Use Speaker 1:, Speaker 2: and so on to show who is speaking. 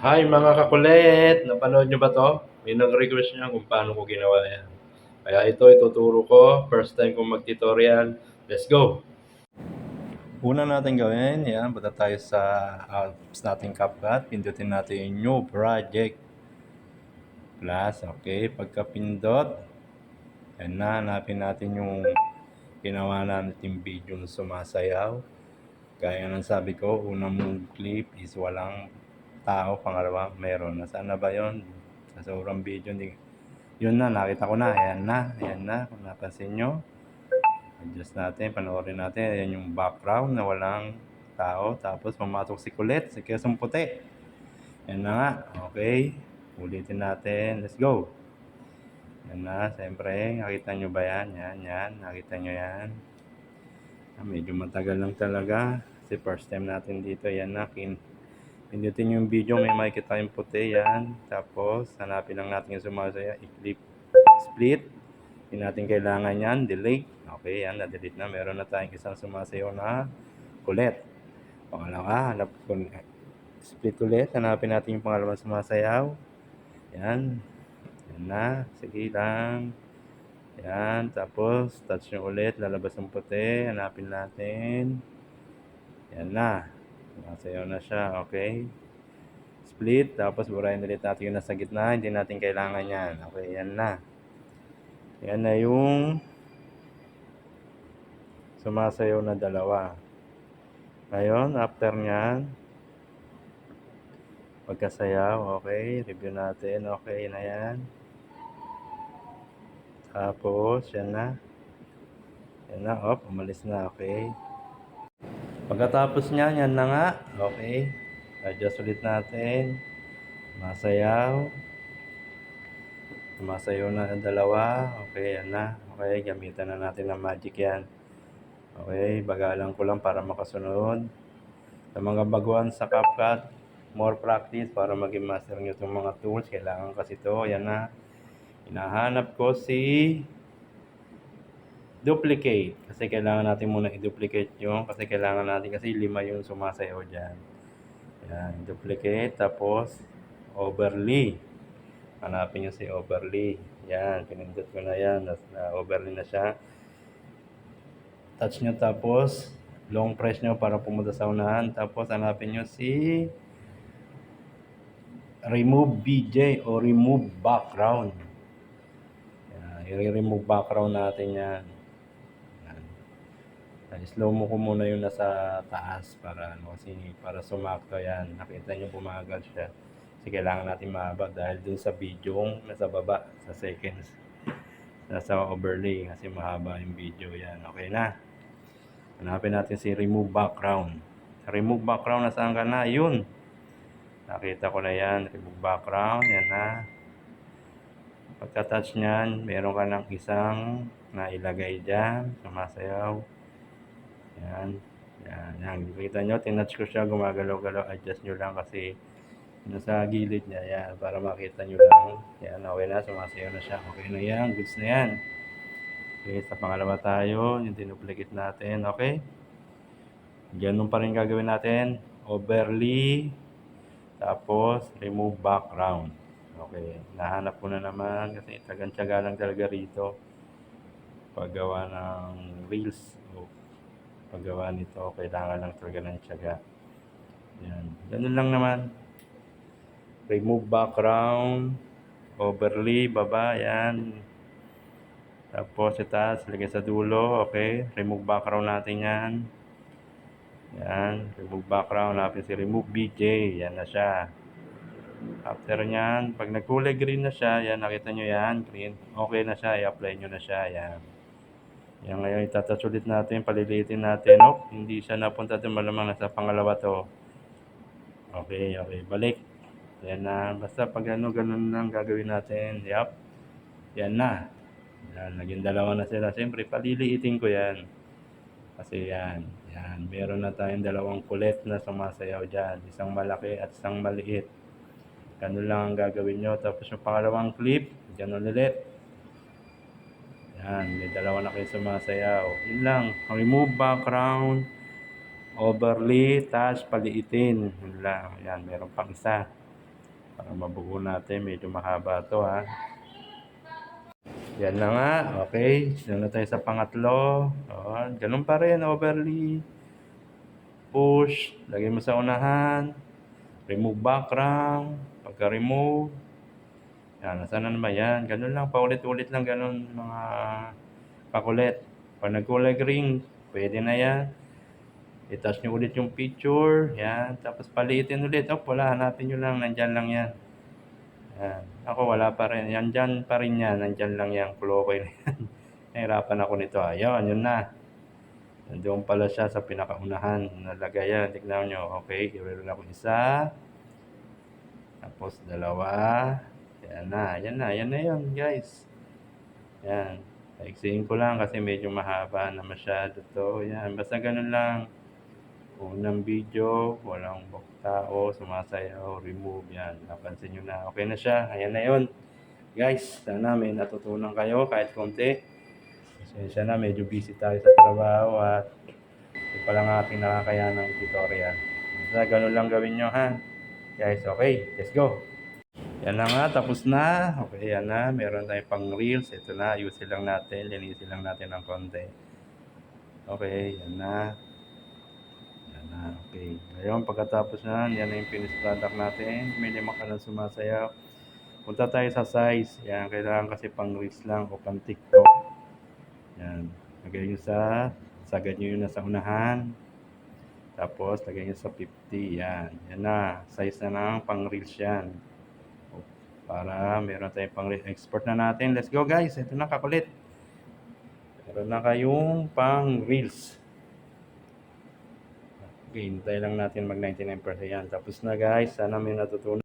Speaker 1: Hi mga kakulit! Napanood nyo ba to? May nag-request niya kung paano ko ginawa yan. Kaya ito ituturo ko. First time kong mag-tutorial. Let's go! Una natin gawin, yan, punta tayo sa apps nating CapCut. Pindutin natin yung new project. Plus, okay. Pagka pindot, yan na, hanapin natin yung ginawa natin video na sumasayaw. Gaya ng sabi ko, unang mong clip is walang tao, pangalawa meron. Nasaan na ba yun? Sa sobrang video, yun na, nakita ko na. Ayan na, kung napansin nyo. Adjust natin, panoorin natin. Ayan yung background na walang tao. Tapos pumatok si Kulit, si Kesong Puti. Ayan na nga, okay. Ulitin natin, let's go. Ayan na, siyempre, nakita nyo ba yan? Yan, nakita nyo yan. Medyo matagal lang talaga. Kasi first time natin dito, yan na, pindutin yung video, may makikita yung puti yan. Tapos, hanapin lang natin yung sumasaya, i-clip, split. Hindi natin kailangan yan, delete. Okay, yan, na-delete na. Meron na tayong isang sumasayaw na Kulit. Pangalawa, hanap ko, split ulit. Hanapin natin yung pangalawang sumasayaw. Yan. Yan na. Sige lang. Yan. Tapos, touch nyo ulit. Lalabas ang puti. Hanapin natin. Yan na. Sumasayaw na siya. Okay. Split. Tapos, burahin ulit natin yung nasa gitna. Hindi natin kailangan yan. Okay. Yan na. Yan na yung sumasayaw na dalawa. Ngayon, after nyan, pagkasayaw, okay, review natin, okay na yan. Tapos, yan na, umalis na, okay. Pagkatapos nyan, yan na nga, okay. Adjust ulit natin, sumasayaw na ang dalawa, okay, yan na, okay, gamitan na natin ng magic yan. Okay, bagalan ko lang para makasunod. Sa mga baguhan sa CapCut, more practice para maging master nyo itong mga tools. Kailangan kasi ito, yan na. Hinahanap ko si duplicate. Kasi kailangan natin muna i-duplicate yung, kasi kailangan natin, kasi 5 yung sumasayaw dyan. Yan, duplicate, tapos overlay. Hanapin nyo si overlay. Yan, pinindot ko na yan. Na-overlay na siya. Touch nyo, tapos long press nyo para pumunta sa unahan. Tapos hanapin nyo si remove BJ o remove background. I-remove background natin yan. Slow mo ko muna yung nasa taas para kasi para sumakto yan. Nakita nyo bumagal siya. Kasi kailangan natin mahaba dahil dun sa video nasa baba sa seconds. Nasa overlay kasi mahaba yung video yan. Okay na. Hanapin natin si remove background. Remove background, nasaan ka na? Yun. Nakita ko na yan. Remove background. Yan na. Pagka-touch nyan, meron ka ng isang nailagay dyan. Sumasayaw. Yan. Kita nyo, tinouch ko siya. Gumagalaw-galaw. Adjust nyo lang kasi nasa gilid niya. Yan. Para makita nyo lang. Yan. Okay na. Sumasayaw na siya. Okay na yan. Goods na yan. Okay, sa pangalawa tayo, yung dinuplicate natin, okay? Ganun pa rin gagawin natin, overlay, tapos remove background. Okay, nahanap ko na naman kasi tagan-tiyaga lang talaga rito paggawa ng reels o paggawa nito, kailangan lang talaga ng tiyaga. Yan, ganun lang naman. Remove background, overlay, baba, yan. Tapos itaas, lagay sa dulo, okay? Remove background natin yan. Yan, remove background, natin si remove BJ, yan na siya. After nyan, pag nagkulay green na siya, yan, nakita nyo yan, green. Okay na siya, i-apply nyo na siya, yan. Yan ngayon, itatouch ulit natin, palilitin natin. Oh, hindi siya napunta doon, malamang nasa pangalawa to. Okay, balik. Yan na, basta pag ganun lang gagawin natin. Yup, yan na. Yan, naging dalawa na sila. Siyempre, paliliitin ko yan. Kasi yan, meron na tayong dalawang kulit na sumasayaw dyan. Isang malaki at isang maliit. Ganun lang ang gagawin nyo. Tapos yung pangalawang clip, ganun ulit. Yan, may dalawa na kayo sumasayaw. Yun lang, remove background, overlay, touch, paliitin. Yun lang, yan, meron pang isa. Para mabuo natin, medyo mahaba to ha. Yan na nga, okay. Doon na tayo sa pangatlo. Ganun pa rin, overly. Push, lagay mo sa unahan. Remove background. Pagka-remove. Yan, nasaan na naman yan. Ganun lang, paulit-ulit lang ganun mga pakulit. Pag nagkulay green, pwede na yan. I-touch nyo ulit yung picture. Yan, tapos paliitin ulit. Wala, hanapin nyo lang, nandyan lang yan. Yan. Ako wala pa rin. Yan dyan pa rin yan. Nandyan lang yan. Okay na yan. Nahirapan ako nito. Ayun, yun na. Nandoon pala siya sa pinakaunahan. Nalagay yan. Tignan nyo. Okay, i-roll ako isa. Tapos dalawa. Yan na. Yan na. Yan na yun, guys. Yan. Paiksihin ko lang kasi medyo mahaba na masyado to. Yan. Basta ganun lang. Unang video, walang tao, sumasayaw, remove, yan. Napansin nyo na, okay na siya. Ayan na yun. Guys, sana may natutunan kayo kahit konti. Pasensya na, medyo busy tayo sa trabaho at ito pa lang ating nakakayanang tutorial. Basta ganun lang gawin nyo ha. Guys, okay, let's go. Yan na nga, tapos na. Okay, yan na. Meron tayong pang reels. Ito na, ayusin lang natin. Linisin lang natin ng konti. Okay, yan na. Okay. Ngayon, pagkatapos na, yan na yung finished product natin. May 5 ka lang sumasayaw. Punta tayo sa size. Yan, kailangan kasi pang reels lang o pang TikTok. Yan. Lagay nyo sagad nyo yun na sa unahan. Tapos, lagay nyo sa 50. Yan. Yan na. Size na lang, pang reels yan. Para meron tayong pang reels. Export na natin. Let's go guys. Ito na, kakulit. Meron na kayong pang reels. Okay, hintay lang natin mag 99% yan. Tapos na guys, sana may natutunan.